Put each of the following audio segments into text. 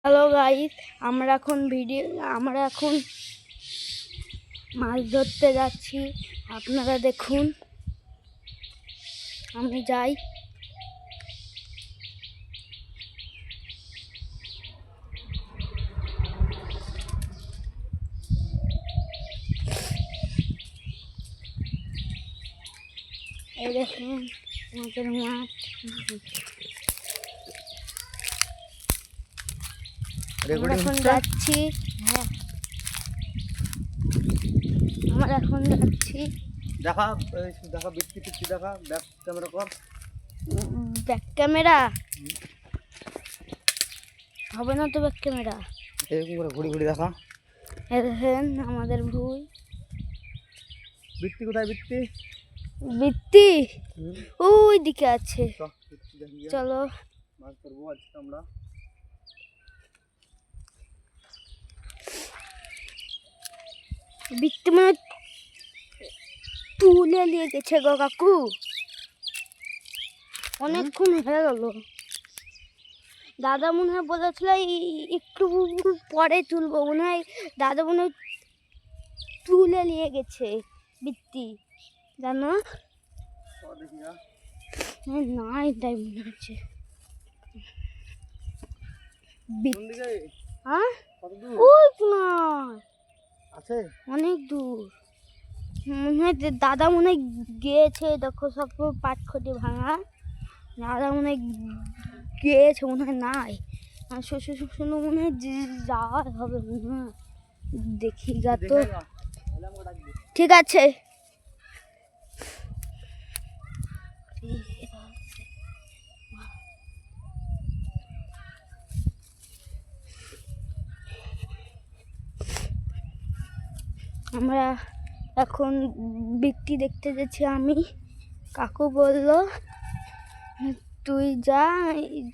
Hello guys, আমরা এখন মাছ ধরতে যাচ্ছি। আপনারা দেখুন, আমি যাই। এই দেখুন আমাদের মাছ। আমরা এখন যাচ্ছি। হ্যাঁ, আমরা এখন যাচ্ছি। দেখা দেখা ব্যক্তি দেখা ব্যাক ক্যামেরা কর। ব্যাক ক্যামেরা হবে না তো, ব্যাক ক্যামেরা এরকম করে ঘুরি ঘুরি দেখা। দেখেন আমাদের ভুই। বৃত্তি কোথায়? বৃত্তি ওই দিকে আছে। চলো মাছ ধরবো আজকে আমরা। বৃত্তি মানে তুলে নিয়ে গেছে গো কাকু, অনেকক্ষণ হয়ে গেল। দাদা মনে হয় বলেছিল একটু পরে তুলবো, মনে হয় দাদা মনে হয় তুলে নিয়ে গেছে বৃত্তি, জানো? নাই তাই মনে হচ্ছে। হ্যাঁ, ওই আছে অনেক দূর। মনে হয় দাদা মনে হয় গিয়েছে। দেখো সব পাটখটি ভাঙা। দাদা মনে হয় গিয়েছে, মনে হয় নাই। আর শ্বশুর মনে হয় যাওয়া হবে মনে হয়। দেখি গা তো। ঠিক আছে। আমরা এখন বৃত্তি দেখতে যাচ্ছি। আমি কাকু বলল তুই যা,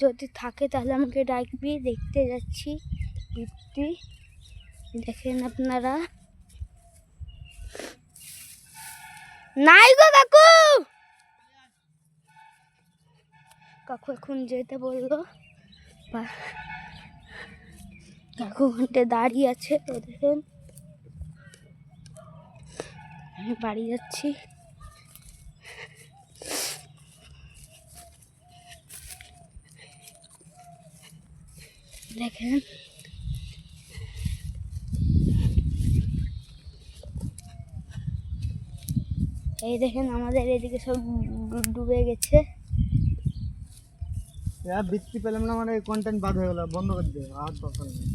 যদি থাকে তাহলে আমাকে ডাকবি। দেখতে যাচ্ছি বৃত্তি, দেখেন আপনারা। নাই গো কাকু, কাকু এখন যেতে বললো। কাকু ঘন্টে দাঁড়িয়ে আছে, দেখেন। আমি বাড়ি যাচ্ছি। দেখেন এই দেখেন আমাদের এদিকে সব ডুবে গেছে। বৃত্তি পেলাম না মানে কন্টেন্ট বাদ হয়ে গেল, বন্ধ করে দে। আর দরকার নেই,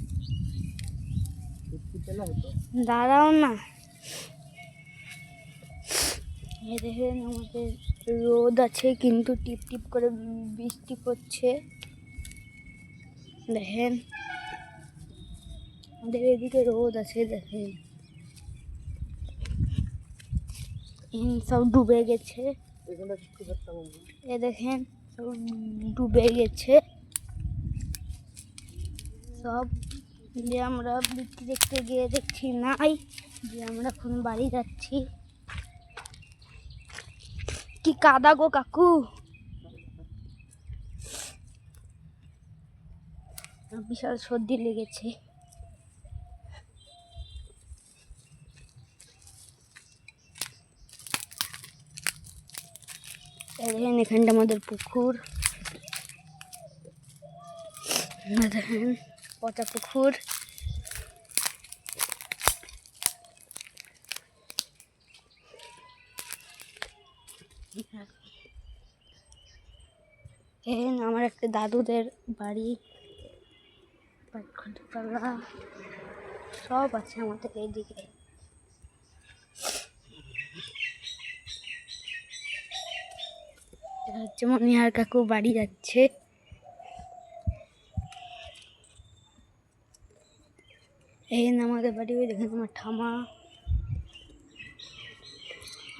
বৃত্তি পেলে হয়তো। দাঁড়াও না। এই দেখেন আমাদের রোদ আছে, কিন্তু টিপ টিপ করে বৃষ্টি পড়ছে। দেখেন আমাদের এদিকে রোদ আছে। দেখেন সব ডুবে গেছে। এ দেখেন সব ডুবে গেছে সব। যে আমরা বৃষ্টি দেখতে গিয়ে দেখছি নাই, যে আমরা এখন বাড়ি যাচ্ছি। কি কাদা গো কাকু, বিশাল সর্দি লেগেছে। দেখেন এখানটা আমাদের পুকুর। দেখেন পচা পুকুর। দেখেন আমার একটা দাদুদের বাড়ি, পাটখটিপালা সব আছে আমাদের এইদিকে। এটা হচ্ছে মনিহার কাকু বাড়ি যাচ্ছে। এই আমাদের বাড়ি, ওই দেখেন আমার ঠামা।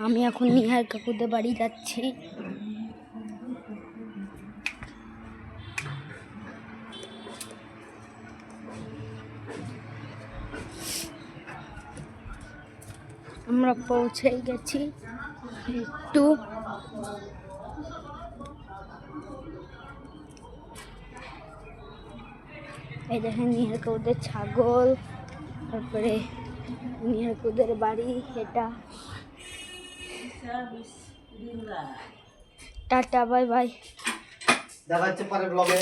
আমি এখন নিহার কাকুদের বাড়ি যাচ্ছি। আমরা পৌঁছে গেছি। একটু এই দেখেন নিহারকুদের ছাগল, তারপরে নিহারকুদের বাড়ি এটা। Tata bye bye. দেখা হচ্ছে পরের ব্লগে।